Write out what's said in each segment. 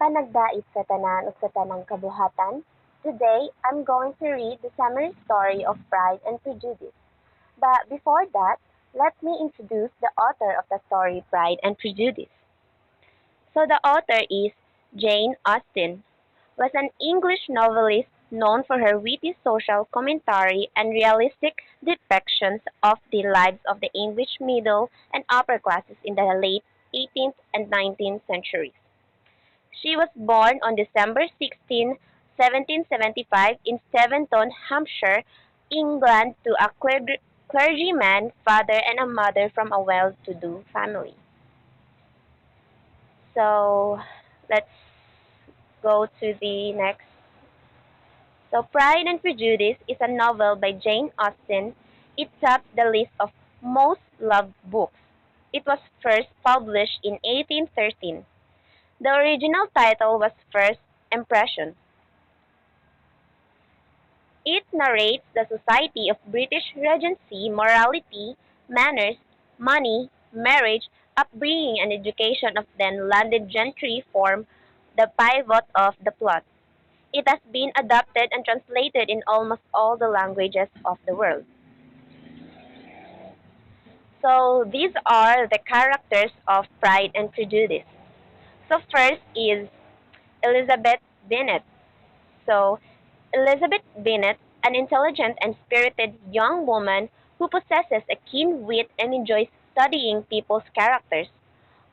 panagdait sa tanan ug sa tanang kabuhatan. Today, I'm going to read the summary story of Pride and Prejudice. But before that, let me introduce the author of the story Pride and Prejudice. So the author is Jane Austen, was an English novelist known for her witty social commentary and realistic depictions of the lives of the English middle and upper classes in the late 18th and 19th centuries. She was born on December 16, 1775 in Steventon, Hampshire, England to a clergyman father and a mother from a well-to-do family. So let's go to the next. So Pride and Prejudice is a novel by Jane Austen. It tops the list of most loved books. It was first published in 1813. The original title was First Impression. It narrates the society of British Regency morality, manners, money, marriage, upbringing, and education of then landed gentry form the pivot of the plot. It has been adapted and translated in almost all the languages of the world. So these are the characters of Pride and Prejudice. So first is Elizabeth Bennet. So Elizabeth Bennet, an intelligent and spirited young woman who possesses a keen wit and enjoys studying people's characters.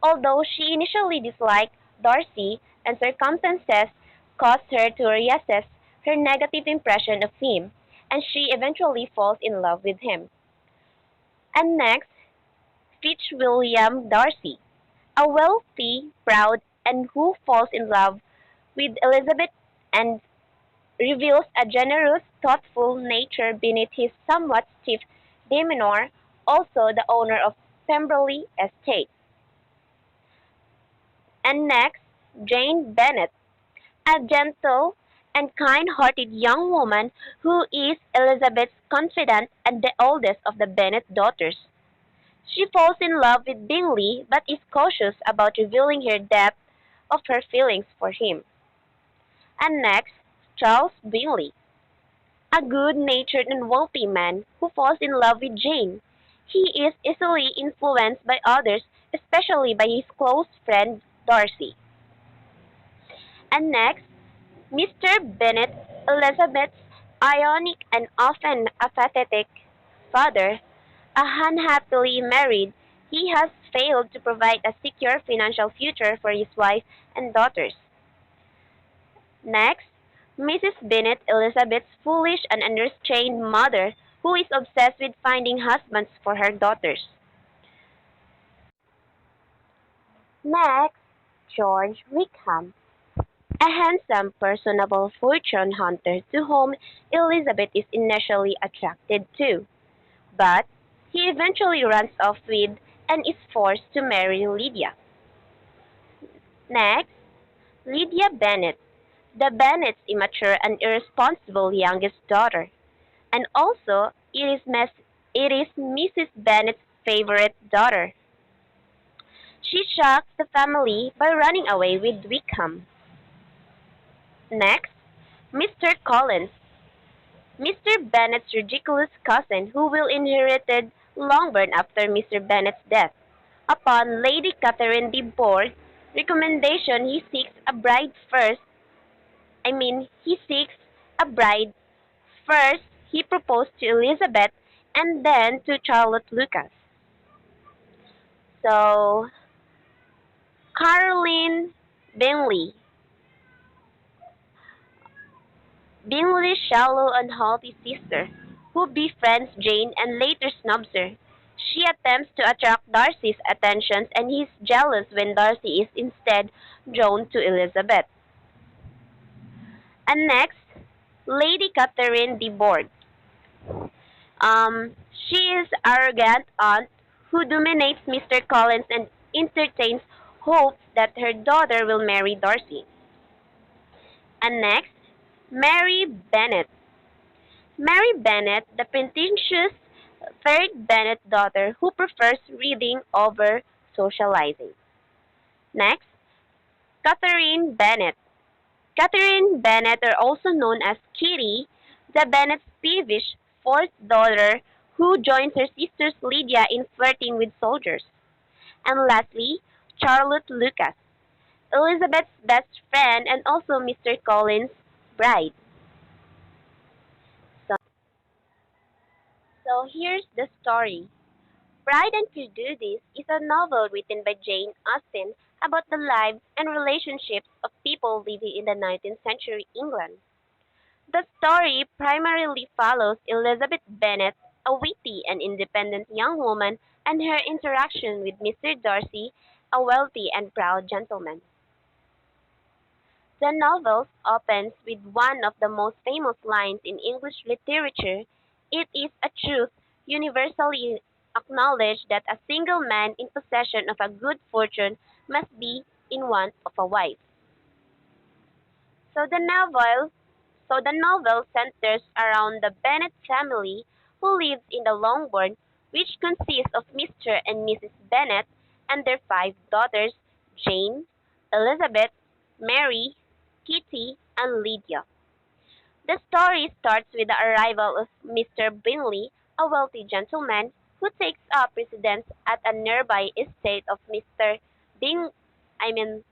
Although she initially disliked Darcy and circumstances caused her to reassess her negative impression of him, and she eventually falls in love with him. And next, Fitzwilliam Darcy, a wealthy, proud, and who falls in love with Elizabeth and reveals a generous, thoughtful nature beneath his somewhat stiff demeanor, also the owner of Pemberley Estate. And next, Jane Bennet, a gentle and kind-hearted young woman who is Elizabeth's confidant and the oldest of the Bennet daughters. She falls in love with Bingley but is cautious about revealing her depth of her feelings for him. And next, Charles Bingley, a good-natured and wealthy man who falls in love with Jane. He is easily influenced by others, especially by his close friend Darcy. And next, Mr. Bennet, Elizabeth's ionic and often apathetic father, unhappily married, he has failed to provide a secure financial future for his wife and daughters. Next, Mrs. Bennet, Elizabeth's foolish and unrestrained mother, who is obsessed with finding husbands for her daughters. Next, George Wickham, a handsome, personable fortune hunter to whom Elizabeth is initially attracted to, but he eventually runs off with and is forced to marry Lydia. Next, Lydia Bennet, the Bennet's immature and irresponsible youngest daughter, and also it is Mrs. Bennet's favorite daughter. She shocks the family by running away with Wickham. Next, Mr. Collins, Mr. Bennet's ridiculous cousin who will inherited Longbourn after Mr. Bennet's death. Upon Lady Catherine de Bourgh's recommendation, he seeks a bride. First, he proposed to Elizabeth and then to Charlotte Lucas. So, Caroline Bingley, Bingley's shallow and haughty sister, who befriends Jane and later snubs her. She attempts to attract Darcy's attentions and he is jealous when Darcy is instead drawn to Elizabeth. And next, Lady Catherine de Bourgh. She is arrogant aunt who dominates Mr. Collins and entertains hopes that her daughter will marry Darcy. And next, Mary Bennet. Mary Bennet, the pretentious third Bennet daughter who prefers reading over socializing. Next, Catherine Bennett. Catherine Bennett, or also known as Kitty, the Bennett's peevish fourth daughter who joins her sisters Lydia in flirting with soldiers. And lastly, Charlotte Lucas, Elizabeth's best friend and also Mr. Collins' bride. So, so here's the story. Pride and Prejudice is a novel written by Jane Austen about the lives and relationships of people living in the 19th century England. The story primarily follows Elizabeth Bennet, a witty and independent young woman, and her interaction with Mr. Darcy, a wealthy and proud gentleman. The novel opens with one of the most famous lines in English literature. It is a truth universally acknowledged that a single man in possession of a good fortune must be in want of a wife. So the novel So the novel centers around the Bennet family who lives in the Longbourn, which consists of Mr. and Mrs. Bennet and their five daughters, Jane, Elizabeth, Mary, Kitty, and Lydia. The story starts with the arrival of Mr. Bingley, a wealthy gentleman who takes up residence at a nearby estate of Mr. Bing I mean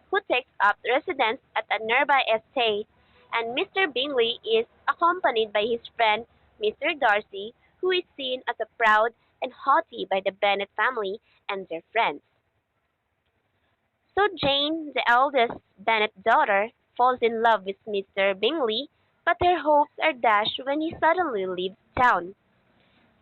who takes up residence at a nearby estate, and Mr. Bingley is accompanied by his friend Mr. Darcy, who is seen as a proud and haughty by the Bennet family and their friends. So Jane, the eldest Bennet daughter, falls in love with Mr. Bingley, but her hopes are dashed when he suddenly leaves town.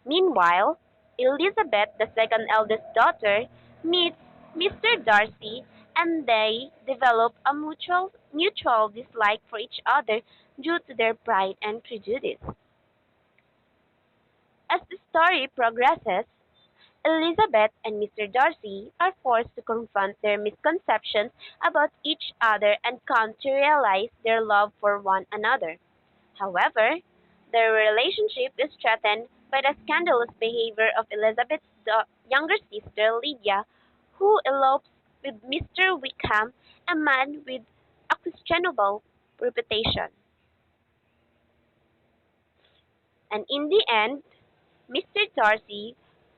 Meanwhile, Elizabeth, the second eldest daughter, meets Mr. Darcy and they develop a mutual dislike for each other due to their pride and prejudice. As the story progresses, Elizabeth and Mr. Darcy are forced to confront their misconceptions about each other and come to realize their love for one another. However, their relationship is threatened by the scandalous behavior of Elizabeth's younger sister Lydia, who elopes with Mr. Wickham, a man with a questionable reputation. And in the end, Mr. Darcy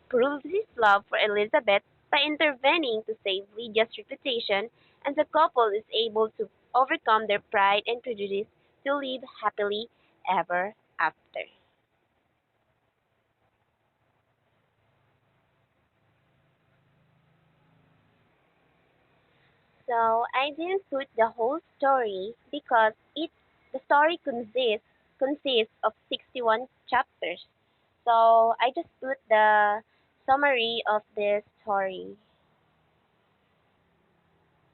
proves his love for Elizabeth by intervening to save Lydia's reputation, and the couple is able to overcome their pride and prejudice to live happily ever after. So I didn't put the whole story because the story consists of 61 chapters. So I just put the summary of this story.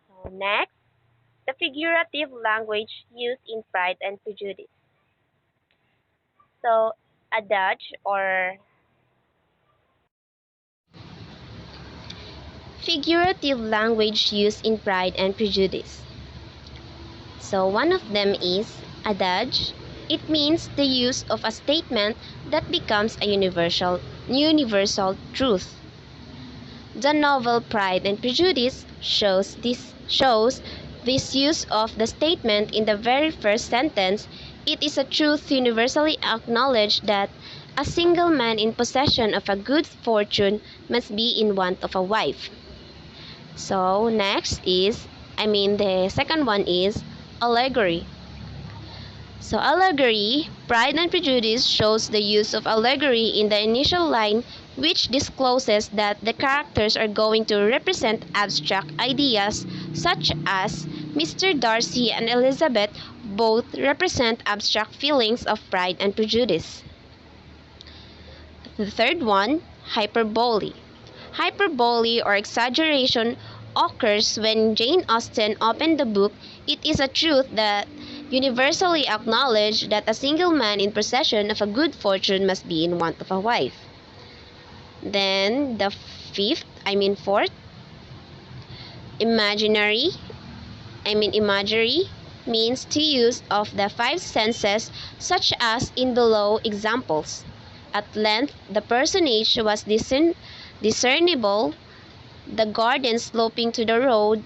So next, the figurative language used in Pride and Prejudice. So adage or Figurative language used in Pride and Prejudice. So one of them is adage. It means the use of a statement that becomes a universal truth. The novel Pride and Prejudice shows this use of the statement in the very first sentence. It is a truth universally acknowledged that a single man in possession of a good fortune must be in want of a wife. So the second one is allegory. So allegory, Pride and Prejudice shows the use of allegory in the initial line, which discloses that the characters are going to represent abstract ideas such as Mr. Darcy and Elizabeth both represent abstract feelings of pride and prejudice. The third one, hyperbole. Hyperbole or exaggeration occurs when Jane Austen opened the book. It is a truth that universally acknowledged that a single man in possession of a good fortune must be in want of a wife. Then the fourth, imaginary, imagery means to use of the five senses such as in below examples. At length, the personage was discernible, the garden sloping to the road,